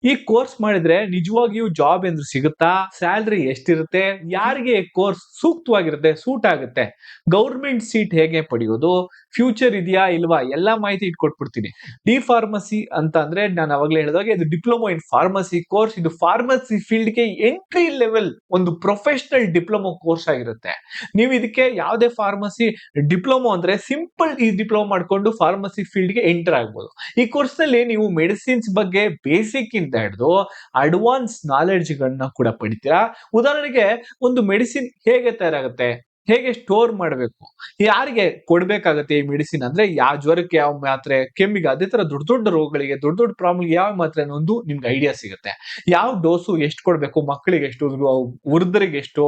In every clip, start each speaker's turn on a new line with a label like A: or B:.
A: ಈ ಕೋರ್ಸ್ ಮಾಡಿದ್ರೆ ನಿಜವಾಗಿಯೂ ಜಾಬ್ ಎಂದು ಸಿಗುತ್ತಾ? ಸ್ಯಾಲರಿ ಎಷ್ಟಿರುತ್ತೆ? ಯಾರಿಗೆ ಕೋರ್ಸ್ ಸೂಕ್ತವಾಗಿರುತ್ತೆ, ಸೂಟ್ ಆಗುತ್ತೆ? ಗೌರ್ಮೆಂಟ್ ಸೀಟ್ ಹೇಗೆ ಪಡೆಯೋದು? ಫ್ಯೂಚರ್ ಇದೆಯಾ ಇಲ್ವಾ? ಎಲ್ಲಾ ಮಾಹಿತಿ ಇಟ್ಕೊಟ್ಬಿಡ್ತೀನಿ. ಡಿ ಫಾರ್ಮಸಿ ಅಂತ ಅಂದ್ರೆ ನಾನು ಅವಾಗಲೇ ಹೇಳಿದಾಗೆ ಇದು ಡಿಪ್ಲೊಮಾ ಇನ್ ಫಾರ್ಮಸಿ ಕೋರ್ಸ್. ಇದು ಫಾರ್ಮಸಿ ಫೀಲ್ಡ್ ಗೆ ಎಂಟ್ರಿ ಲೆವೆಲ್ ಒಂದು ಪ್ರೊಫೆಷನಲ್ ಡಿಪ್ಲೊಮಾ ಕೋರ್ಸ್ ಆಗಿರುತ್ತೆ. ನೀವು ಇದಕ್ಕೆ ಯಾವುದೇ ಫಾರ್ಮಸಿ ಡಿಪ್ಲೊಮಾ ಅಂದ್ರೆ ಸಿಂಪಲ್ ಈ ಡಿಪ್ಲೊಮಾ ಮಾಡ್ಕೊಂಡು ಫಾರ್ಮಸಿ ಫೀಲ್ಡ್ ಗೆ ಎಂಟರ್ ಆಗ್ಬೋದು. ಈ ಕೋರ್ಸ್ ನಲ್ಲಿ ನೀವು ಮೆಡಿಸಿನ್ಸ್ ಬಗ್ಗೆ ಬೇಸಿಕ್ ಇಂದ ಹಿಡಿದು ಅಡ್ವಾನ್ಸ್ ನಾಲೆಡ್ಜ್ ಗಳನ್ನ ಕೂಡ ಪಡಿತೀರಾ. ಉದಾಹರಣೆಗೆ ಒಂದು ಮೆಡಿಸಿನ್ ಹೇಗೆ ತಯಾರಾಗುತ್ತೆ, ಹೇಗೆ ಸ್ಟೋರ್ ಮಾಡಬೇಕು, ಯಾರಿಗೆ ಕೊಡ್ಬೇಕಾಗತ್ತೆ ಈ ಮೆಡಿಸಿನ್ ಅಂದ್ರೆ ಯಾವ ಜ್ವರಕ್ಕೆ ಯಾವ ಮಾತ್ರೆ, ಕೆಮ್ಮಿಗೆ, ಅದೇ ತರ ದೊಡ್ಡ ದೊಡ್ಡ ರೋಗಗಳಿಗೆ ದೊಡ್ಡ ದೊಡ್ಡ ಪ್ರಾಬ್ಲಮ್ ಯಾವ ಮಾತ್ರೆ ಅನ್ನೋದು ನಿಮ್ಗೆ ಐಡಿಯಾ ಸಿಗುತ್ತೆ. ಯಾವ ಡೋಸು ಎಷ್ಟು ಕೊಡ್ಬೇಕು, ಮಕ್ಕಳಿಗೆ ಎಷ್ಟು, ವೃದ್ಧರಿಗೆ ಎಷ್ಟು,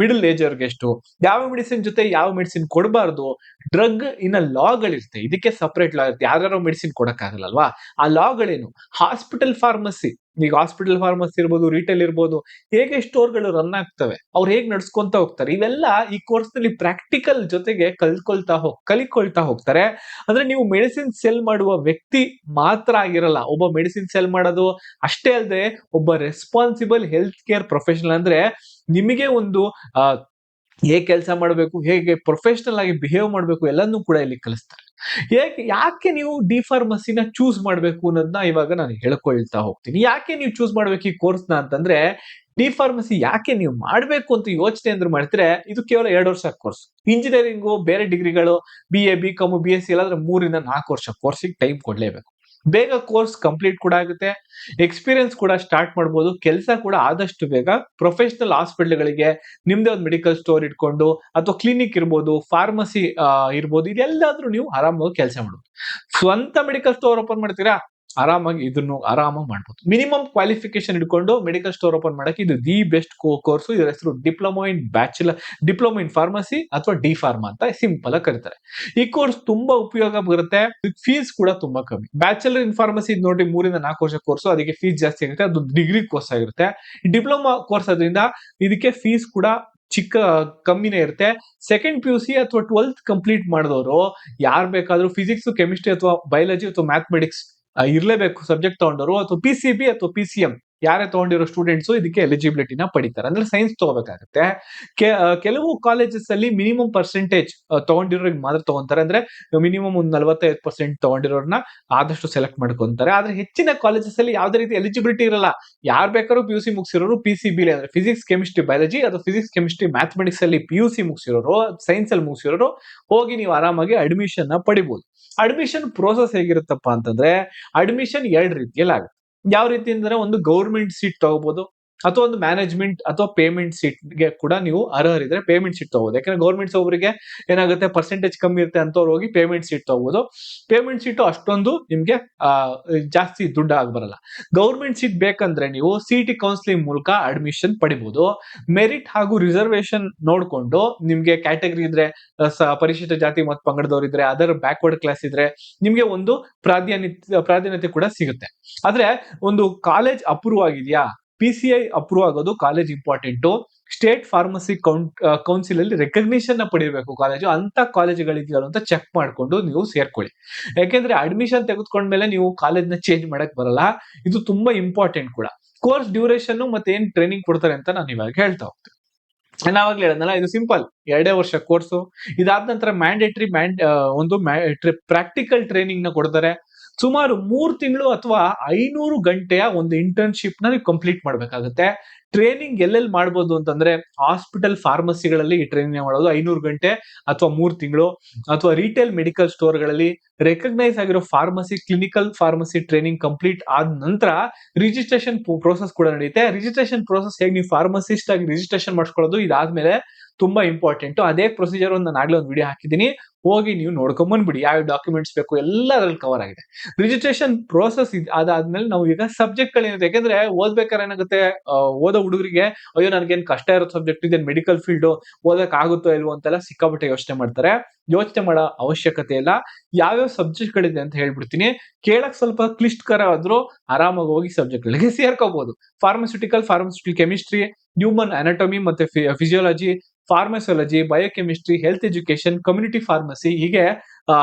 A: ಮಿಡಲ್ ಏಜ್ ಅವ್ರಿಗೆ ಎಷ್ಟು, ಯಾವ ಮೆಡಿಸಿನ್ ಜೊತೆ ಯಾವ ಮೆಡಿಸಿನ್ ಕೊಡಬಾರ್ದು, ಡ್ರಗ್ ಇನ್ನ ಲಾಗಳಿರುತ್ತೆ, ಇದಕ್ಕೆ ಸಪರೇಟ್ ಲಾ ಇರುತ್ತೆ. ಯಾರ್ಯಾರೋ ಮೆಡಿಸಿನ್ ಕೊಡಕ್ಕಾಗಲ್ವಾ, ಆ ಲಾಗಳೇನು, ಹಾಸ್ಪಿಟಲ್ ಫಾರ್ಮಸಿ, ಈಗ ಹಾಸ್ಪಿಟಲ್ ಫಾರ್ಮಸಿ ಇರ್ಬೋದು, ರಿಟೇಲ್ ಇರ್ಬೋದು, ಹೇಗೆ ಸ್ಟೋರ್ಗಳು ರನ್ ಆಗ್ತವೆ, ಅವ್ರು ಹೇಗೆ ನಡ್ಸ್ಕೊಂತ ಹೋಗ್ತಾರೆ, ಇವೆಲ್ಲ ಈ ಕೋರ್ಸ್ ನಲ್ಲಿ ಪ್ರಾಕ್ಟಿಕಲ್ ಜೊತೆಗೆ ಕಲಿಕೊಳ್ತಾ ಹೋಗ್ತಾರೆ. ಅಂದ್ರೆ ನೀವು ಮೆಡಿಸಿನ್ ಸೆಲ್ ಮಾಡುವ ವ್ಯಕ್ತಿ ಮಾತ್ರ ಆಗಿರಲ್ಲ, ಒಬ್ಬ ಮೆಡಿಸಿನ್ ಸೆಲ್ ಮಾಡೋದು ಅಷ್ಟೇ ಅಲ್ಲದೆ ಒಬ್ಬ ರೆಸ್ಪಾನ್ಸಿಬಲ್ ಹೆಲ್ತ್ ಕೇರ್ ಪ್ರೊಫೆಷನಲ್ ಅಂದ್ರೆ ನಿಮಗೆ ಒಂದು ಹೇಗೆ ಕೆಲಸ ಮಾಡಬೇಕು, ಹೇಗೆ ಪ್ರೊಫೆಷನಲ್ ಆಗಿ ಬಿಹೇವ್ ಮಾಡಬೇಕು ಎಲ್ಲಾನು ಕೂಡ ಇಲ್ಲಿ ಕಲಿಸ್ತಾರೆ. ಯಾಕೆ ನೀವು ಡಿ ಫಾರ್ಮಸಿನ ಚೂಸ್ ಮಾಡಬೇಕು ಅನ್ನೋದನ್ನ ಇವಾಗ ನಾನು ಹೇಳ್ಕೊಳ್ತಾ ಹೋಗ್ತೀನಿ. ಯಾಕೆ ನೀವು ಚೂಸ್ ಮಾಡ್ಬೇಕು ಈ ಕೋರ್ಸ್ ನ ಅಂತಂದ್ರೆ, ಡಿ ಫಾರ್ಮಸಿ ಯಾಕೆ ನೀವು ಮಾಡ್ಬೇಕು ಅಂತ ಯೋಚನೆ ಅಂದ್ರೆ ಮಾಡ್ತಿದ್ರೆ, ಇದು ಕೇವಲ 2 ವರ್ಷ ಕೋರ್ಸ್. ಇಂಜಿನಿಯರಿಂಗು ಬೇರೆ ಡಿಗ್ರಿಗಳು BA BCom BSc ಎಲ್ಲಾದ್ರೆ 3 ಇಂದ 4 ವರ್ಷ ಕೋರ್ಸಿಗೆ ಟೈಮ್ ಕೊಡ್ಲೇಬೇಕು. ಬೇಗ ಕೋರ್ಸ್ ಕಂಪ್ಲೀಟ್ ಕೂಡ ಆಗುತ್ತೆ, ಎಕ್ಸ್ಪೀರಿಯನ್ಸ್ ಕೂಡ ಸ್ಟಾರ್ಟ್ ಮಾಡ್ಬೋದು, ಕೆಲಸ ಕೂಡ ಆದಷ್ಟು ಬೇಗ ಪ್ರೊಫೆಷನಲ್ ಹಾಸ್ಪಿಟಲ್ಗಳಿಗೆ ನಿಮ್ದೇ ಒಂದು ಮೆಡಿಕಲ್ ಸ್ಟೋರ್ ಇಟ್ಕೊಂಡು ಅಥವಾ ಕ್ಲಿನಿಕ್ ಇರ್ಬೋದು, ಫಾರ್ಮಸಿ ಇರ್ಬೋದು, ಇದೆಲ್ಲಾದ್ರೂ ನೀವು ಆರಾಮಾಗಿ ಕೆಲಸ ಮಾಡ್ಬೋದು. ಸ್ವಂತ ಮೆಡಿಕಲ್ ಸ್ಟೋರ್ ಓಪನ್ ಮಾಡ್ತೀರಾ, ಆರಾಮಾಗಿ ಇದನ್ನು ಆರಾಮಾಗಿ ಮಾಡ್ಬೋದು. ಮಿನಿಮಮ್ ಕ್ವಾಲಿಫಿಕೇಶನ್ ಇಟ್ಕೊಂಡು ಮೆಡಿಕಲ್ ಸ್ಟೋರ್ ಓಪನ್ ಮಾಡಕ್ಕೆ ಇದು ದಿ ಬೆಸ್ಟ್ ಕೋರ್ಸ್. ಇದರ ಹೆಸರು ಡಿಪ್ಲೊಮಾ ಇನ್ ಫಾರ್ಮಸಿ ಅಥವಾ ಡಿ ಫಾರ್ಮಾ ಅಂತ ಸಿಂಪಲ್ ಆಗಿ ಕರೀತಾರೆ. ಈ ಕೋರ್ಸ್ ತುಂಬಾ ಉಪಯೋಗ ಬರುತ್ತೆ. ಫೀಸ್ ಕೂಡ ತುಂಬಾ ಕಮ್ಮಿ. ಬ್ಯಾಚಲರ್ ಇನ್ ಫಾರ್ಮಸಿ ನೋಡಿ 3 ಇಂದ 4 ವರ್ಷ ಕೋರ್ಸ್, ಅದಕ್ಕೆ ಫೀಸ್ ಜಾಸ್ತಿ ಆಗುತ್ತೆ, ಅದು ಡಿಗ್ರಿ ಕೋರ್ಸ್ ಆಗಿರುತ್ತೆ. ಡಿಪ್ಲೊಮಾ ಕೋರ್ಸ್ ಅದರಿಂದ ಇದಕ್ಕೆ ಫೀಸ್ ಕೂಡ ಕಮ್ಮಿನೇ ಇರುತ್ತೆ. ಸೆಕೆಂಡ್ PUC ಅಥವಾ 12th ಕಂಪ್ಲೀಟ್ ಮಾಡಿದವರು ಯಾರು ಬೇಕಾದ್ರೂ ಫಿಸಿಕ್ಸ್, ಕೆಮಿಸ್ಟ್ರಿ ಅಥವಾ ಬಯಾಲಜಿ ಅಥವಾ ಮ್ಯಾಥಮೆಟಿಕ್ಸ್ ಇರ್ಲೇಬೇಕು ಸಬ್ಜೆಕ್ಟ್ ತಗೊಂಡವರು, ಅಥವಾ PCB ಅಥವಾ PCM ಯಾರೇ ತಗೊಂಡಿರೋ ಸ್ಟೂಡೆಂಟ್ಸ್ ಇದಕ್ಕೆ ಎಲಿಜಿಬಿಲಿಟಿನ ಪಡಿತಾರೆ. ಅಂದ್ರೆ ಸೈನ್ಸ್ ತಗೋಬೇಕಾಗುತ್ತೆ. ಕೆಲವು ಕಾಲೇಜಸ್ ಅಲ್ಲಿ ಮಿನಿಮಮ್ ಪರ್ಸೆಂಟೇಜ್ ತಗೊಂಡಿರೋರಿಗೆ ಮಾತ್ರ ತಗೊಂತಾರೆ. ಅಂದ್ರೆ ಮಿನಿಮಮ್ ಒಂದು 45% ತಗೊಂಡಿರೋರ್ನ ಆದಷ್ಟು ಸೆಲೆಕ್ಟ್ ಮಾಡ್ಕೊಂತಾರೆ. ಆದ್ರೆ ಹೆಚ್ಚಿನ ಕಾಲೇಜಸ್ ಅಲ್ಲಿ ಯಾವ್ದೇ ರೀತಿ ಎಲಿಜಿಬಿಲಿಟಿ ಇರಲ್ಲ. ಯಾರು ಬೇಕಾದ್ರೂ PUC ಮುಗಿಸಿರೋರು PCB ಅಂದ್ರೆ ಫಿಸಿಕ್ಸ್ ಕೆಮಿಸ್ಟ್ರಿ ಬಯಾಲಜಿ ಅಥವಾ ಫಿಸಿಕ್ಸ್ ಕೆಮಿಸ್ಟ್ರಿ ಮ್ಯಾಥಮೆಟಿಕ್ಸ್ ಅಲ್ಲಿ PUC ಮುಗಿಸಿರೋರು, ಸೈನ್ಸ್ ಅಲ್ಲಿ ಮುಗಿಸಿರೋರು ಹೋಗಿ ನೀವು ಆರಾಮಾಗಿ ಅಡ್ಮಿಷನ್ ನ ಪಡಿಬಹುದು. ಅಡ್ಮಿಷನ್ ಪ್ರೋಸೆಸ್ ಹೇಗಿರುತ್ತಪ್ಪ ಅಂತಂದ್ರೆ, ಅಡ್ಮಿಷನ್ 2 ರೀತಿಯಲ್ಲಿ ಆಗುತ್ತೆ. ಯಾವ ರೀತಿ ಅಂದ್ರೆ, ಒಂದು ಗೌರ್ಮೆಂಟ್ ಸೀಟ್ ತಗೋಬಹುದು ಅಥವಾ ಒಂದು ಮ್ಯಾನೇಜ್ಮೆಂಟ್ ಅಥವಾ ಪೇಮೆಂಟ್ ಸೀಟ್ ಗೆ ಕೂಡ ನೀವು ಅರ್ಹರಿದ್ರೆ ಪೇಮೆಂಟ್ ಸೀಟ್ ತಗೋಬಹುದು. ಯಾಕಂದ್ರೆ ಗೌರ್ಮೆಂಟ್ಸ್ ಒಬ್ಬರಿಗೆ ಏನಾಗುತ್ತೆ, ಪರ್ಸೆಂಟೇಜ್ ಕಮ್ಮಿ ಇರುತ್ತೆ ಅಂತವ್ರು ಹೋಗಿ ಪೇಮೆಂಟ್ ಸೀಟ್ ತಗೋಬಹುದು. ಪೇಮೆಂಟ್ ಸೀಟ್ ಅಷ್ಟೊಂದು ನಿಮ್ಗೆ ಜಾಸ್ತಿ ದುಡ್ಡು ಆಗಿ ಬರಲ್ಲ. ಗೌರ್ಮೆಂಟ್ ಸೀಟ್ ಬೇಕಂದ್ರೆ ನೀವು CET ಕೌನ್ಸಿಲಿಂಗ್ ಮೂಲಕ ಅಡ್ಮಿಷನ್ ಪಡಿಬಹುದು. ಮೆರಿಟ್ ಹಾಗೂ ರಿಸರ್ವೇಶನ್ ನೋಡ್ಕೊಂಡು ನಿಮ್ಗೆ ಕ್ಯಾಟಗರಿ ಇದ್ರೆ, ಪರಿಶಿಷ್ಟ ಜಾತಿ ಮತ್ತು ಪಂಗಡದವರು ಇದ್ರೆ, ಅದರ್ ಬ್ಯಾಕ್ವರ್ಡ್ ಕ್ಲಾಸ್ ಇದ್ರೆ ನಿಮ್ಗೆ ಒಂದು ಪ್ರಾಧಾನ್ಯತೆ ಕೂಡ ಸಿಗುತ್ತೆ. ಆದ್ರೆ ಒಂದು ಕಾಲೇಜ್ ಅಪ್ರೂವ್ ಆಗಿದೆಯಾ, PCI ಅಪ್ರೂವ್ ಆಗೋದು college important. State pharmacy council ಅಲ್ಲಿ ರೆಕಗ್ನಿಷನ್ ನ ಪಡಿಬೇಕು ಕಾಲೇಜು. ಅಂತ ಕಾಲೇಜುಗಳಿದೆಯಲ್ಲ ಅಂತ ಚೆಕ್ ಮಾಡ್ಕೊಂಡು ನೀವು ಸೇರ್ಕೊಳ್ಳಿ. ಯಾಕೆಂದ್ರೆ ಅಡ್ಮಿಷನ್ ತೆಗೆದುಕೊಂಡ್ಮೇಲೆ ನೀವು ಕಾಲೇಜ್ ನ ಚೇಂಜ್ ಮಾಡಕ್ ಬರಲ್ಲ. ಇದು ತುಂಬಾ ಇಂಪಾರ್ಟೆಂಟ್ ಕೂಡ. ಕೋರ್ಸ್ ಡ್ಯೂರೇಷನ್ ಮತ್ತೆ ಏನ್ ಟ್ರೈನಿಂಗ್ ಕೊಡ್ತಾರೆ ಅಂತ ನಾನು ಇವಾಗ ಹೇಳ್ತಾ ಹೋಗ್ತೀನಿ. ನಾವಾಗ್ಲೇ ಹೇಳದ್ನಲ್ಲ, ಇದು ಸಿಂಪಲ್ 2 ವರ್ಷ ಕೋರ್ಸು. ಇದಾದ ನಂತರ ಒಂದು ಪ್ರಾಕ್ಟಿಕಲ್ ಟ್ರೈನಿಂಗ್ ನ ಕೊಡ್ತಾರೆ. ಸುಮಾರು 3 ತಿಂಗಳು ಅಥವಾ 500 ಗಂಟೆಯ ಒಂದು ಇಂಟರ್ನ್ಶಿಪ್ ನ ನೀವು ಕಂಪ್ಲೀಟ್ ಮಾಡ್ಬೇಕಾಗುತ್ತೆ. ಟ್ರೈನಿಂಗ್ ಎಲ್ಲೆಲ್ಲಿ ಮಾಡ್ಬೋದು ಅಂತಂದ್ರೆ, ಹಾಸ್ಪಿಟಲ್ ಫಾರ್ಮಸಿಗಳಲ್ಲಿ ಈ ಟ್ರೈನಿಂಗ್ ಮಾಡೋದು 500 ಗಂಟೆ ಅಥವಾ 3 ತಿಂಗಳು, ಅಥವಾ ರಿಟೇಲ್ ಮೆಡಿಕಲ್ ಸ್ಟೋರ್ ಗಳಲ್ಲಿ ರೆಕಗ್ನೈಸ್ ಆಗಿರೋ ಕ್ಲಿನಿಕಲ್ ಫಾರ್ಮಸಿ ಟ್ರೈನಿಂಗ್ ಕಂಪ್ಲೀಟ್ ಆದ ನಂತರ ರಿಜಿಸ್ಟ್ರೇಷನ್ ಪ್ರೋಸೆಸ್ ಕೂಡ ನಡೆಯುತ್ತೆ. ರಿಜಿಸ್ಟ್ರೇಷನ್ ಪ್ರೋಸೆಸ್ ಹೇಗೆ ನೀವು ಫಾರ್ಮಸಿಸ್ಟ್ ಆಗಿ ರಿಜಿಸ್ಟ್ರೇಷನ್ ಮಾಡ್ಕೊಳ್ಳೋದು, ಇದಾದ್ಮೇಲೆ ತುಂಬಾ ಇಂಪಾರ್ಟೆಂಟ್. ಅದೇ ಪ್ರೊಸೀಜರ್ ನಾನು ಆಗ್ಲೇ ಒಂದು ವಿಡಿಯೋ ಹಾಕಿದ್ದೀನಿ, ಹೋಗಿ ನೀವು ನೋಡ್ಕೊಂಡ್ ಬಂದ್ಬಿಡಿ. ಯಾವ ಡಾಕ್ಯುಮೆಂಟ್ಸ್ ಬೇಕು ಎಲ್ಲ ಅದ್ರಲ್ಲಿ ಕವರ್ ಆಗಿದೆ. ರಿಜಿಸ್ಟ್ರೇಷನ್ ಪ್ರೋಸೆಸ್ ಅದಾದ್ಮೇಲೆ ನಾವು ಈಗ ಸಬ್ಜೆಕ್ಟ್ ಗಳೇನಿದೆ, ಯಾಕಂದ್ರೆ ಓದ್ಬೇಕಾದ್ರೆ ಏನಾಗುತ್ತೆ, ಓದೋ ಹುಡುಗರಿಗೆ ಅಯ್ಯೋ ನನ್ಗೇನ್ ಕಷ್ಟ ಇರೋ ಸಬ್ಜೆಕ್ಟ್ ಇದೆ, ಮೆಡಿಕಲ್ ಫೀಲ್ಡ್ ಓದಕ್ ಆಗುತ್ತೋ ಇಲ್ವೋ ಅಂತೆಲ್ಲ ಸಿಕ್ಕಾಪಟ್ಟೆ ಯೋಚನೆ ಮಾಡ್ತಾರೆ. ಯೋಚನೆ ಮಾಡೋ ಅವಶ್ಯಕತೆ ಇಲ್ಲ. ಯಾವ್ಯಾವ ಸಬ್ಜೆಕ್ಟ್ ಗಳಿದೆ ಅಂತ ಹೇಳ್ಬಿಡ್ತೀನಿ. ಕೇಳಕ್ ಸ್ವಲ್ಪ ಕ್ಲಿಷ್ಟಕರ ಆದ್ರೂ ಆರಾಮಾಗಿ ಹೋಗಿ ಸಬ್ಜೆಕ್ಟ್ ಗಳಿಗೆ ಸೇರ್ಕೋಬಹುದು. ಫಾರ್ಮಸ್ಯೂಟಿಕಲ್ ಕೆಮಿಸ್ಟ್ರಿ, ಹ್ಯೂಮನ್ ಅನಾಟಮಿ ಮತ್ತೆ physiology, pharmacology, biochemistry, health education, community pharmacy, ಹೀಗೆ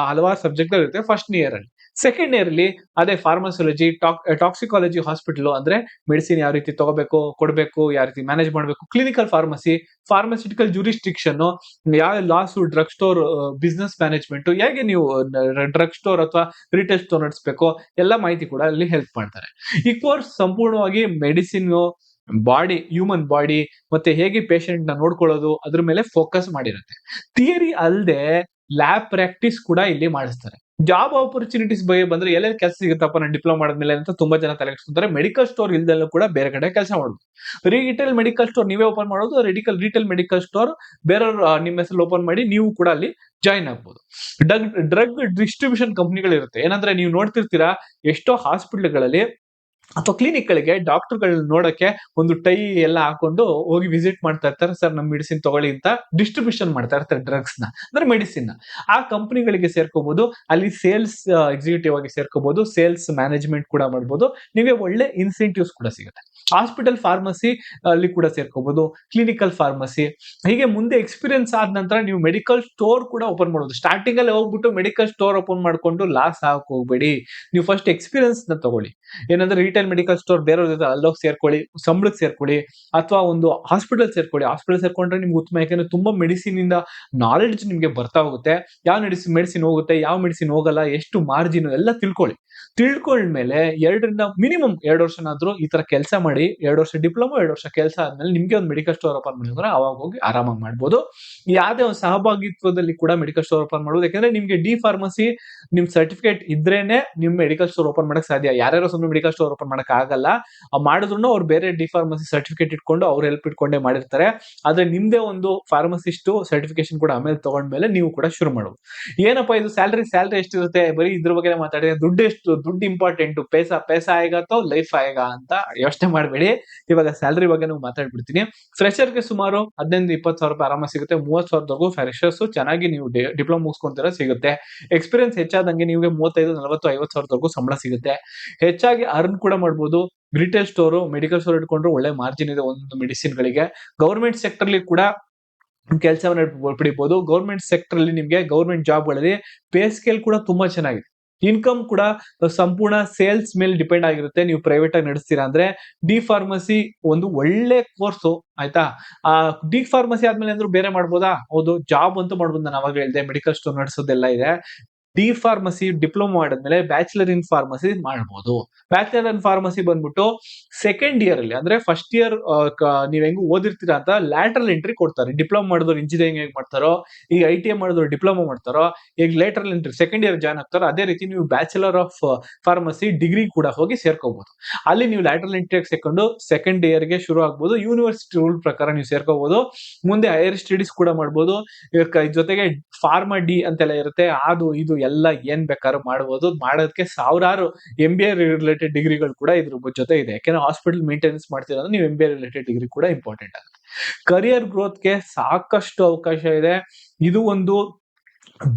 A: ಹಲವಾರು ಸಬ್ಜೆಕ್ಟ್ ಇರುತ್ತೆ ಫಸ್ಟ್ ಇಯರ್ ಅಲ್ಲಿ. ಸೆಕೆಂಡ್ ಇಯರ್ ಅಲ್ಲಿ ಅದೇ ಫಾರ್ಮಸಿಯಾಲಜಿ, ಟಾಕ್ಸಿಕಾಲಜಿ ಹಾಸ್ಪಿಟಲ್ ಅಂದ್ರೆ ಮೆಡಿಸಿನ್ ಯಾವ ರೀತಿ ತಗೋಬೇಕು, ಕೊಡಬೇಕು, ಯಾವ ರೀತಿ ಮ್ಯಾನೇಜ್ ಮಾಡಬೇಕು, ಕ್ಲಿನಿಕಲ್ ಫಾರ್ಮಸಿ, ಫಾರ್ಮಸ್ಯೂಟಿಕಲ್ ಜೂರಿಸ್ಟಿಕ್ಷನ್, ಯಾವ laws, drug store business management, ಹೇಗೆ ನೀವು ಡ್ರಗ್ ಸ್ಟೋರ್ ಅಥವಾ ರಿಟೇಲ್ ಸ್ಟೋರ್ ನಡೆಸಬೇಕು, ಎಲ್ಲ ಮಾಹಿತಿ ಕೂಡ ಅಲ್ಲಿ ಹೆಲ್ಪ್ ಮಾಡ್ತಾರೆ. ಈ ಕೋರ್ಸ್ ಸಂಪೂರ್ಣವಾಗಿ ಮೆಡಿಸಿನ್, ಬಾಡಿ, ಹ್ಯೂಮನ್ ಬಾಡಿ ಮತ್ತೆ ಹೇಗೆ ಪೇಷಂಟ್ ನ ನೋಡ್ಕೊಳ್ಳೋದು ಅದ್ರ ಮೇಲೆ ಫೋಕಸ್ ಮಾಡಿರುತ್ತೆ. ಥಿಯರಿ ಅಲ್ಲದೆ ಲ್ಯಾಬ್ ಪ್ರಾಕ್ಟೀಸ್ ಕೂಡ ಇಲ್ಲಿ ಮಾಡಿಸ್ತಾರೆ. ಜಾಬ್ ಆಪರ್ಚುನಿಟೀಸ್ ಬಗ್ಗೆ ಬಂದ್ರೆ ಎಲ್ಲೆಲ್ಲಿ ಕೆಲಸ ಸಿಗುತ್ತಪ್ಪ ನಾನು ಡಿಪ್ಲೊಮಾ ಮಾಡಿದ್ಮೇಲೆ ಅಂತ ತುಂಬಾ ಜನ ತಲೆಗೆಡ್ಸ್ಕೊಂತಾರೆ. ಮೆಡಿಕಲ್ ಸ್ಟೋರ್ ಇಲ್ದಲ್ಲೂ ಕೂಡ ಬೇರೆ ಕಡೆ ಕೆಲಸ ಮಾಡೋದು. ರಿಟೇಲ್ ಮೆಡಿಕಲ್ ಸ್ಟೋರ್ ನೀವೇ ಓಪನ್ ಮಾಡೋದು, ರಿಟೇಲ್ ಮೆಡಿಕಲ್ ಸ್ಟೋರ್ ಬೇರೆಯವ್ರು ನಿಮ್ಮ ಹೆಸರು ಓಪನ್ ಮಾಡಿ ನೀವು ಕೂಡ ಅಲ್ಲಿ ಜಾಯಿನ್ ಆಗ್ಬೋದು. ಡ್ರಗ್ ಡಿಸ್ಟ್ರಿಬ್ಯೂಷನ್ ಕಂಪ್ನಿಗಳು ಇರುತ್ತೆ. ಏನಂದ್ರೆ ನೀವು ನೋಡ್ತಿರ್ತೀರಾ ಎಷ್ಟೋ ಹಾಸ್ಪಿಟಲ್ಗಳಲ್ಲಿ ಅಥವಾ ಕ್ಲಿನಿಕ್ ಗಳಿಗೆ ಡಾಕ್ಟರ್ಗಳನ್ನ ನೋಡಕ್ಕೆ ಒಂದು ಟೈ ಎಲ್ಲ ಹಾಕೊಂಡು ಹೋಗಿ ವಿಸಿಟ್ ಮಾಡ್ತಾ ಇರ್ತಾರೆ. ಸರ್ ನಮ್ ಮೆಡಿಸಿನ್ ತಗೊಳ್ಳಿ ಅಂತ ಡಿಸ್ಟ್ರಿಬ್ಯೂಷನ್ ಮಾಡ್ತಾ ಇರ್ತಾರೆ ಡ್ರಗ್ಸ್ ನ, ಅಂದ್ರೆ ಮೆಡಿಸಿನ್ ನ. ಆ ಕಂಪನಿಗಳಿಗೆ ಸೇರ್ಕೋಬಹುದು, ಅಲ್ಲಿ ಸೇಲ್ಸ್ ಎಕ್ಸಿಕ್ಯೂಟಿವ್ ಆಗಿ ಸೇರ್ಕೋಬಹುದು, ಸೇಲ್ಸ್ ಮ್ಯಾನೇಜ್ಮೆಂಟ್ ಕೂಡ ಮಾಡ್ಬೋದು, ನಿಮಗೆ ಒಳ್ಳೆ ಇನ್ಸೆಂಟಿವ್ಸ್ ಕೂಡ ಸಿಗುತ್ತೆ. ಹಾಸ್ಪಿಟಲ್ ಫಾರ್ಮಸಿ ಅಲ್ಲಿ ಕೂಡ ಸೇರ್ಕೋಬಹುದು, ಕ್ಲಿನಿಕಲ್ ಫಾರ್ಮಸಿ. ಹೀಗೆ ಮುಂದೆ ಎಕ್ಸ್ಪೀರಿಯನ್ಸ್ ಆದ ನಂತರ ನೀವು ಮೆಡಿಕಲ್ ಸ್ಟೋರ್ ಕೂಡ ಓಪನ್ ಮಾಡಬಹುದು. ಸ್ಟಾರ್ಟಿಂಗ್ ಅಲ್ಲಿ ಹೋಗ್ಬಿಟ್ಟು ಮೆಡಿಕಲ್ ಸ್ಟೋರ್ ಓಪನ್ ಮಾಡ್ಕೊಂಡು ಲಾಸ್ ಆಗಕ್ ಹೋಗ್ಬೇಡಿ. ನೀವು ಫಸ್ಟ್ ಎಕ್ಸ್ಪೀರಿಯನ್ಸ್ ನ ತಗೊಳ್ಳಿ. ಏನಂದ್ರೆ ರಿಟೇಲ್ ಮೆಡಿಕಲ್ ಸ್ಟೋರ್ ಬೇರೆಯವ್ರ ಜೊತೆ ಅಲ್ಲೋಗಿ ಸೇರ್ಕೊಳ್ಳಿ, ಸಂಬಳಕ್ಕೆ ಸೇರ್ಕೊಳ್ಳಿ, ಅಥವಾ ಒಂದು ಹಾಸ್ಪಿಟಲ್ ಸೇರ್ಕೊಳ್ಳಿ. ಹಾಸ್ಪಿಟಲ್ ಸೇರ್ಕೊಂಡ್ರೆ ನಿಮ್ಗೆ ಉತ್ತಮ, ಯಾಕಂದ್ರೆ ತುಂಬಾ ಮೆಡಿಸಿನ್ ಇಂದ ನಾಲೆಡ್ಜ್ ನಿಮ್ಗೆ ಬರ್ತಾ ಹೋಗುತ್ತೆ. ಯಾವ ಮೆಡಿಸಿನ್ ಹೋಗುತ್ತೆ, ಯಾವ ಮೆಡಿಸಿನ್ ಹೋಗಲ್ಲ, ಎಷ್ಟು ಮಾರ್ಜಿನ್ ಎಲ್ಲ ತಿಳ್ಕೊಂಡ್ಮೇಲೆ ಮಿನಿಮಮ್ 2 ವರ್ಷನಾದ್ರೂ ಈ ತರ ಕೆಲಸ ಮಾಡಿ, 2 ವರ್ಷ ಡಿಪ್ಲೊಮಾ, 2 ವರ್ಷ ಕೆಲಸ ಆದ್ಮೇಲೆ ನಿಮ್ಗೆ ಒಂದು ಮೆಡಿಕಲ್ ಸ್ಟೋರ್ ಓಪನ್ ಮಾಡಿದ್ರೆ ಅವಾಗ ಹೋಗಿ ಆರಾಮಾಗಿ ಮಾಡ್ಬೋದು. ಯಾವ್ದೇ ಒಂದು ಸಹಭಾಗಿತ್ವದಲ್ಲಿ ಕೂಡ ಮೆಡಿಕಲ್ ಸ್ಟೋರ್ ಓಪನ್ ಮಾಡ್ಬೋದು. ಯಾಕಂದ್ರೆ ನಿಮ್ಗೆ ಡಿ ಫಾರ್ಮಸಿ ನಿಮ್ ಸರ್ಟಿಫಿಕೇಟ್ ಇದ್ರೇನೆ ನಿಮ್ ಮೆಡಿಕಲ್ ಸ್ಟೋರ್ ಓಪನ್ ಮಾಡಕ್ ಸಾಧ್ಯ. ಯಾರ್ಯಾರೋ ಸುಮ್ಮನೆ ಮೆಡಿಕಲ್ ಸ್ಟೋರ್ ಓಪನ್ ಮಾಡಕ್ ಆಗಲ್ಲ. ಮಾಡಿದ್ರು ಅವ್ರು ಬೇರೆ ಡಿ ಫಾರ್ಮಸಿ ಸರ್ಟಿಫಿಕೇಟ್ ಇಟ್ಕೊಂಡು ಅವ್ರ ಹೆಲ್ಪ್ ಇಟ್ಕೊಂಡೇ ಮಾಡಿರ್ತಾರೆ. ಆದ್ರೆ ನಿಮ್ದೇ ಒಂದು ಫಾರ್ಮಸಿಸ್ಟ್ ಸರ್ಟಿಫಿಕೇಶನ್ ಕೂಡ ಆಮೇಲೆ ತಗೊಂಡ್ಮೇಲೆ ನೀವು ಕೂಡ ಶುರು ಮಾಡಬಹುದು. ಏನಪ್ಪಾ ಇದು ಸ್ಯಾಲರಿ ಎಷ್ಟಿರುತ್ತೆ, ಬರೀ ಇದ್ರ ಬಗ್ಗೆ ಮಾತಾಡಿದ್ರೆ ದುಡ್ಡು ಇಂಪಾರ್ಟೆಂಟ್, ಪೈಸಾ ಆಯೇಗಾ ತೋ ಲೈಫ್ ಆಯೇಗಾ ಅಂತ ಯೋಚನೆ ಮಾಡಬೇಡಿ. ಇವಾಗ ಸ್ಯಾಲರಿ ಬಗ್ಗೆ ನಾವು ಮಾತಾಡ್ಬಿಡ್ತೀನಿ. ಫ್ರೆಶರ್ಗೆ ಸುಮಾರು 15-20 ಸಾವಿರ ರೂಪಾಯಿ ಆರಾಮ ಸಿಗುತ್ತೆ. 30 ಸಾವಿರದವರೆಗೂ ಫ್ರೆಶರ್ಸ್ ಚೆನ್ನಾಗಿ ನೀವು ಡಿಪ್ಲೊಮಾ ಮುಗಿಸ್ಕೊಂತೀರ ಸಿಗುತ್ತೆ. ಎಕ್ಸ್ಪೀರಿಯನ್ಸ್ ಹೆಚ್ಚಾದಂಗೆ ನಿಮಗೆ 35-40-50 ಸಾವಿರದವರೆಗೂ ಸಂಬಳ ಸಿಗುತ್ತೆ. ಹೆಚ್ಚಾಗಿ ಅರ್ನ್ ಕೂಡ ಮಾಡ್ಬೋದು. ರಿಟೇಲ್ ಸ್ಟೋರ್, ಮೆಡಿಕಲ್ ಸ್ಟೋರ್ ಇಟ್ಕೊಂಡ್ರೆ ಒಳ್ಳೆ ಮಾರ್ಜಿನ್ ಇದೆ ಒಂದು ಮೆಡಿಸಿನ್ ಗಳಿಗೆ. ಗವರ್ಮೆಂಟ್ ಸೆಕ್ಟರ್ ಅಲ್ಲಿ ಕೂಡ ಕೆಲಸವನ್ನ ಪಡಿಬಹುದು. ಗವರ್ಮೆಂಟ್ ಸೆಕ್ಟರ್ ಅಲ್ಲಿ ನಿಮ್ಗೆ ಗವರ್ಮೆಂಟ್ ಜಾಬ್ ಗಳಲ್ಲಿ ಪೇ ಸ್ಕೇಲ್ ಕೂಡ ತುಂಬಾ ಚೆನ್ನಾಗಿದೆ. ಇನ್ಕಮ್ ಕೂಡ ಸಂಪೂರ್ಣ ಸೇಲ್ಸ್ ಮೇಲೆ ಡಿಪೆಂಡ್ ಆಗಿರುತ್ತೆ. ನೀವು ಪ್ರೈವೇಟ್ ಆಗಿ ನಡೆಸ್ತೀರಾ ಅಂದ್ರೆ ಡಿ ಫಾರ್ಮಸಿ ಒಂದು ಒಳ್ಳೆ ಕೋರ್ಸ್ ಆಯ್ತಾ. ಆ ಡಿ ಫಾರ್ಮಸಿ ಆದ್ಮೇಲೆ ಅಂದ್ರೂ ಬೇರೆ ಮಾಡ್ಬೋದಾ? ಹೌದು, ಜಾಬ್ ಅಂತೂ ಮಾಡ್ಬೋದು. ನಾನು ಅವಾಗ ಹೇಳಿದೆ ಮೆಡಿಕಲ್ ಸ್ಟೋರ್ ನಡೆಸೋದೆಲ್ಲ ಇದೆ. ಡಿ ಫಾರ್ಮಸಿ ಡಿಪ್ಲೊಮಾ ಮಾಡಿದ್ಮೇಲೆ ಬ್ಯಾಚುಲರ್ ಇನ್ ಫಾರ್ಮಸಿ ಮಾಡ್ಬೋದು. ಬ್ಯಾಚುಲರ್ ಇನ್ ಫಾರ್ಮಸಿ ಬಂದ್ಬಿಟ್ಟು ಸೆಕೆಂಡ್ ಇಯರ್ ಅಲ್ಲಿ, ಅಂದ್ರೆ ಫಸ್ಟ್ ಇಯರ್ ನೀವ್ ಹೆಂಗ್ ಓದಿರ್ತೀರಾ ಅಂತ ಲ್ಯಾಟರಲ್ ಎಂಟ್ರಿ ಕೊಡ್ತಾರೆ. ಡಿಪ್ಲೊಮಾ ಮಾಡಿದವರು ಇಂಜಿನಿಯರಿಂಗ್ ಹೇಗ್ ಮಾಡ್ತಾರೋ, ಈಗ ITI ಮಾಡಿದವರು ಡಿಪ್ಲೊಮಾ ಮಾಡ್ತಾರೋ, ಈಗ lateral entry second year join ಆಗ್ತಾರೋ, ಅದೇ ರೀತಿ ನೀವು ಬ್ಯಾಚುಲರ್ ಆಫ್ ಫಾರ್ಮಸಿ ಡಿಗ್ರಿ ಕೂಡ ಹೋಗಿ ಸೇರ್ಕೋಬಹುದು. ಅಲ್ಲಿ ನೀವು ಲ್ಯಾಟರಲ್ ಎಂಟ್ರಿ ಸೇರ್ಕೊಂಡು ಸೆಕೆಂಡ್ ಇಯರ್ ಗೆ ಶುರು ಆಗ್ಬೋದು. ಯೂನಿವರ್ಸಿಟಿ ರೂಲ್ ಪ್ರಕಾರ ನೀವು ಸೇರ್ಕೋಬಹುದು. ಮುಂದೆ ಹೈಯರ್ ಸ್ಟಡೀಸ್ ಕೂಡ ಮಾಡ್ಬೋದು. ಜೊತೆಗೆ ಫಾರ್ಮಾ ಡಿ ಅಂತೆಲ್ಲ ಇರುತ್ತೆ, ಅದು ಇದು ಎಲ್ಲ ಏನ್ ಬೇಕಾದ್ರೂ ಮಾಡಬಹುದು. ಮಾಡೋದಕ್ಕೆ ಸಾವಿರಾರು MBA ರಿಲೇಟೆಡ್ ಡಿಗ್ರಿಗಳು ಕೂಡ ಇದ್ರ ಜೊತೆ ಇದೆ. ಯಾಕಂದ್ರೆ ಹಾಸ್ಪಿಟಲ್ ಮೇಂಟೆನೆನ್ಸ್ ಮಾಡ್ತೀರಾ ನೀವು MBA ರಿಲೇಟೆಡ್ ಡಿಗ್ರಿ ಕೂಡ ಇಂಪಾರ್ಟೆಂಟ್ ಆಗುತ್ತೆ. ಕರಿಯರ್ ಗ್ರೋತ್ಗೆ ಸಾಕಷ್ಟು ಅವಕಾಶ ಇದೆ. ಇದು ಒಂದು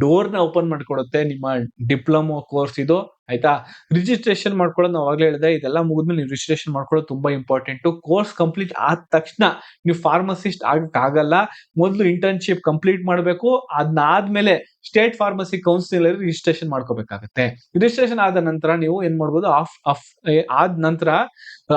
A: ಡೋರ್ ನ ಓಪನ್ ಮಾಡ್ಕೊಡುತ್ತೆ ನಿಮ್ಮ ಡಿಪ್ಲೊಮಾ ಕೋರ್ಸ್ ಇದು, ಆಯ್ತಾ. ರಿಜಿಸ್ಟ್ರೇಷನ್ ಮಾಡ್ಕೊಳ್ಳೋದು ನಾವು ಆಗ್ಲೇ ಹೇಳಿದೆ. ಇದೆಲ್ಲ ಮುಗಿದ್ಮೇಲೆ ನೀವು ರಿಜಿಸ್ಟ್ರೇಷನ್ ಮಾಡ್ಕೊಳ್ಳೋದು ತುಂಬಾ ಇಂಪಾರ್ಟೆಂಟ್. ಕೋರ್ಸ್ ಕಂಪ್ಲೀಟ್ ಆದ ತಕ್ಷಣ ನೀವು ಫಾರ್ಮಸಿಸ್ಟ್ ಆಗಕ್ ಆಗಲ್ಲ. ಮೊದಲು ಇಂಟರ್ನ್ಶಿಪ್ ಕಂಪ್ಲೀಟ್ ಮಾಡಬೇಕು. ಅದಾದ್ಮೇಲೆ ಸ್ಟೇಟ್ ಫಾರ್ಮಸಿ ಕೌನ್ಸಿಲ್ ಅಲ್ಲಿ ರಿಜಿಸ್ಟ್ರೇಷನ್ ಮಾಡ್ಕೋಬೇಕಾಗುತ್ತೆ. ರಿಜಿಸ್ಟ್ರೇಷನ್ ಆದ ನಂತರ ನೀವು ಏನ್ ಮಾಡ್ಬೋದು, ಆದ ನಂತರ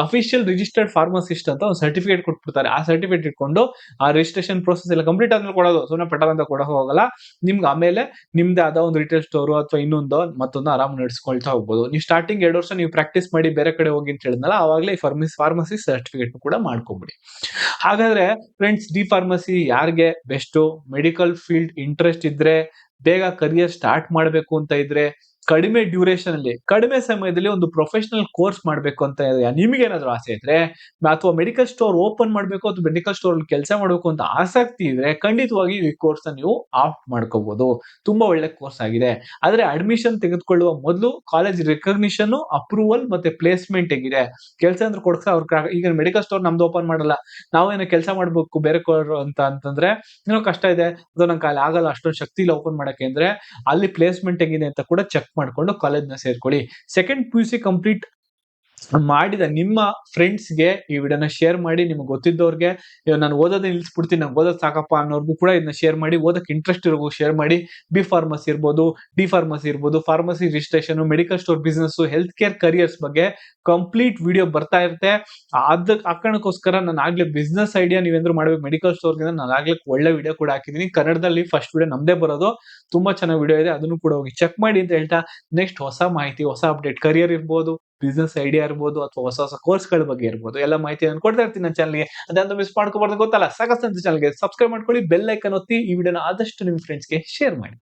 A: ಅಫಿಷಿಯಲ್ ರಿಜಿಸ್ಟರ್ಡ್ ಫಾರ್ಮಸಿಸ್ಟ್ ಅಂತ ಒಂದು ಸರ್ಟಿಫಿಕೇಟ್ ಕೊಟ್ಬಿಡ್ತಾರೆ. ಆ ಸರ್ಟಿಫಿಕೇಟ್ ಇಟ್ಕೊಂಡು ಆ ರಿಜಿಸ್ಟ್ರೇಷನ್ ಪ್ರೋಸೆಸ್ ಎಲ್ಲ ಕಂಪ್ಲೀಟ್ ಆದ್ಮೇಲೆ ಕೊಡೋದು, ಸುಮ್ಮನೆ ಪೆಟ್ಟ ಅಂತ ಕೊಡೋ ಹೋಗಲ್ಲ. ನಿಮ್ಗೆ ಆಮೇಲೆ ನಿಮ್ದೇ ಆದ ಒಂದು ರಿಟೇಲ್ ಸ್ಟೋರ್ ಅಥವಾ ಇನ್ನೊಂದು ಮತ್ತೊಂದು ಆರಾಮ್ ನಡೆಸ್ಕೊಳ್ತಾ ಹೋಗ್ಬೋದು. ನೀವು ಸ್ಟಾರ್ಟಿಂಗ್ 2 ವರ್ಷ ನೀವು ಪ್ರಾಕ್ಟೀಸ್ ಮಾಡಿ ಬೇರೆ ಕಡೆ ಹೋಗಿ ಅಂತ ಹೇಳಿದ್ನಲ್ಲ, ಅವಾಗಲೇ ಫಾರ್ಮಸಿ ಸರ್ಟಿಫಿಕೇಟ್ ಕೂಡ ಮಾಡ್ಕೊಂಬಿಡಿ. ಹಾಗಾದ್ರೆ ಫ್ರೆಂಡ್ಸ್, ಡಿ ಫಾರ್ಮಸಿ ಯಾರಿಗೆ ಬೆಸ್ಟ್? ಮೆಡಿಕಲ್ ಫೀಲ್ಡ್ ಇಂಟ್ರೆಸ್ಟ್ ಇದ್ರೆ, ಬೇಗ ಕರಿಯರ್ ಸ್ಟಾರ್ಟ್ ಮಾಡಬೇಕು ಅಂತ ಇದ್ರೆ, ಕಡಿಮೆ ಡ್ಯೂರೇಷನ್ ಅಲ್ಲಿ ಕಡಿಮೆ ಸಮಯದಲ್ಲಿ ಒಂದು ಪ್ರೊಫೆಷನಲ್ ಕೋರ್ಸ್ ಮಾಡಬೇಕು ಅಂತ ನಿಮ್ಗೆ ಏನಾದ್ರು ಆಸೆ ಇದ್ರೆ, ಅಥವಾ ಮೆಡಿಕಲ್ ಸ್ಟೋರ್ ಓಪನ್ ಮಾಡಬೇಕು ಅಥವಾ ಮೆಡಿಕಲ್ ಸ್ಟೋರ್ ಅಲ್ಲಿ ಕೆಲಸ ಮಾಡಬೇಕು ಅಂತ ಆಸಕ್ತಿ ಇದ್ರೆ, ಖಂಡಿತವಾಗಿ ಈ ಕೋರ್ಸ್ ನೀವು ಆಪ್ಟ್ ಮಾಡ್ಕೋಬಹುದು. ತುಂಬಾ ಒಳ್ಳೆ ಕೋರ್ಸ್ ಆಗಿದೆ. ಆದ್ರೆ ಅಡ್ಮಿಷನ್ ತೆಗೆದುಕೊಳ್ಳುವ ಮೊದಲು ಕಾಲೇಜ್ ರೆಕಗ್ನಿಷನ್, ಅಪ್ರೂವಲ್ ಮತ್ತೆ ಪ್ಲೇಸ್ಮೆಂಟ್ ಹೇಗಿದೆ, ಕೆಲಸ ಅಂದ್ರೆ ಕೊಡ್ಸ ಅವ್ರ. ಈಗ ಮೆಡಿಕಲ್ ಸ್ಟೋರ್ ನಮ್ದು ಓಪನ್ ಮಾಡಲ್ಲ, ನಾವೇನೋ ಕೆಲಸ ಮಾಡ್ಬೇಕು ಬೇರೆ ಅಂತಂದ್ರೆ ಏನೋ ಕಷ್ಟ ಇದೆ, ಅದು ನಂಗೆ ಅಲ್ಲಿ ಆಗಲ್ಲ, ಅಷ್ಟೊಂದು ಶಕ್ತಿ ಇಲ್ಲ ಓಪನ್ ಮಾಡಕ್ಕೆ ಅಂದ್ರೆ, ಅಲ್ಲಿ ಪ್ಲೇಸ್ಮೆಂಟ್ ಹೇಗಿದೆ ಅಂತ ಕೂಡ ಚೆಕ್ ಮಾಡ್ಕೊಂಡು ಕಾಲೇಜ್ ನ ಸೇರ್ಕೊಳ್ಳಿ. ಸೆಕೆಂಡ್ PUC ಕಂಪ್ಲೀಟ್ ಮಾಡಿದ ನಿಮ್ಮ ಫ್ರೆಂಡ್ಸ್ಗೆ ಈ ವಿಡಿಯೋನ ಶೇರ್ ಮಾಡಿ. ನಿಮ್ಗೆ ಗೊತ್ತಿದ್ದವ್ರಿಗೆ ನಾನು ಓದೋದೇ ನಿಲ್ಸ್ಬಿಡ್ತೀನಿ, ನಂಗೆ ಓದೋದು ಸಾಕಪ್ಪ ಅನ್ನೋರ್ಗು ಕೂಡ ಇದನ್ನ ಶೇರ್ ಮಾಡಿ. ಓದಕ್ಕೆ ಇಂಟ್ರೆಸ್ಟ್ ಇರೋರ್ಗು ಶೇರ್ ಮಾಡಿ. ಬಿ ಫಾರ್ಮಸಿ ಇರ್ಬೋದು, ಡಿ ಫಾರ್ಮಸಿ ಇರ್ಬೋದು, pharmacy registration, medical store business, health care careers ಬಗ್ಗೆ ಕಂಪ್ಲೀಟ್ ವಿಡಿಯೋ ಬರ್ತಾ ಇರುತ್ತೆ. ಆ ಕಾರಣಕ್ಕೋಸ್ಕರ ನಾನು ಆಗ್ಲೇ ಬಿಸ್ನೆಸ್ ಐಡಿಯಾ ನೀವೇಂದ್ರೂ ಮಾಡ್ಬೇಕು ಮೆಡಿಕಲ್ ಸ್ಟೋರ್ಗೆ, ನಾನು ಆಗ್ಲೇ ಒಳ್ಳೆ ವಿಡಿಯೋ ಕೂಡ ಹಾಕಿದೀನಿ. ಕನ್ನಡದಲ್ಲಿ ಫಸ್ಟ್ ವಿಡಿಯೋ ನಮ್ದೇ ಬರೋದು, ತುಂಬಾ ಚೆನ್ನಾಗಿ ವಿಡಿಯೋ ಇದೆ, ಅದನ್ನು ಕೂಡ ಹೋಗಿ ಚೆಕ್ ಮಾಡಿ ಅಂತ ಹೇಳ್ತಾ, ನೆಕ್ಸ್ಟ್ ಹೊಸ ಮಾಹಿತಿ, ಹೊಸ ಅಪ್ಡೇಟ್, ಕರಿಯರ್ ಇರ್ಬೋದು, ಬಿಸ್ನೆಸ್ ಐಡಿಯಾ ಇರ್ಬೋದು, ಅಥವಾ ಹೊಸ ಹೊಸ ಕೋರ್ಸ್ಗಳ ಬಗ್ಗೆ ಇರ್ಬೋದು, ಎಲ್ಲ ಮಾಹಿತಿ ನಾನು ಕೊಡ್ತಾ ಇರ್ತೀನಿ ನನ್ನ ಚಾನಲ್ಗೆ. ಅದಂತೂ ಮಿಸ್ ಮಾಡ್ಕೋಬಾರ್ದು. ಗೊತ್ತಲ್ಲ, ಸಾಕಷ್ಟು ಚಾನಲ್ಗೆ ಸಬ್ಸ್ಕ್ರೈಬ್ ಮಾಡ್ಕೊಳ್ಳಿ, ಬೆಲ್ ಐಕನ್ ಒತ್ತಿ, ಈ ವಿಡಿಯೋನ ಆದಷ್ಟು ನಿಮ್ಮ ಫ್ರೆಂಡ್ಸ್ಗೆ ಶೇರ್ ಮಾಡಿ.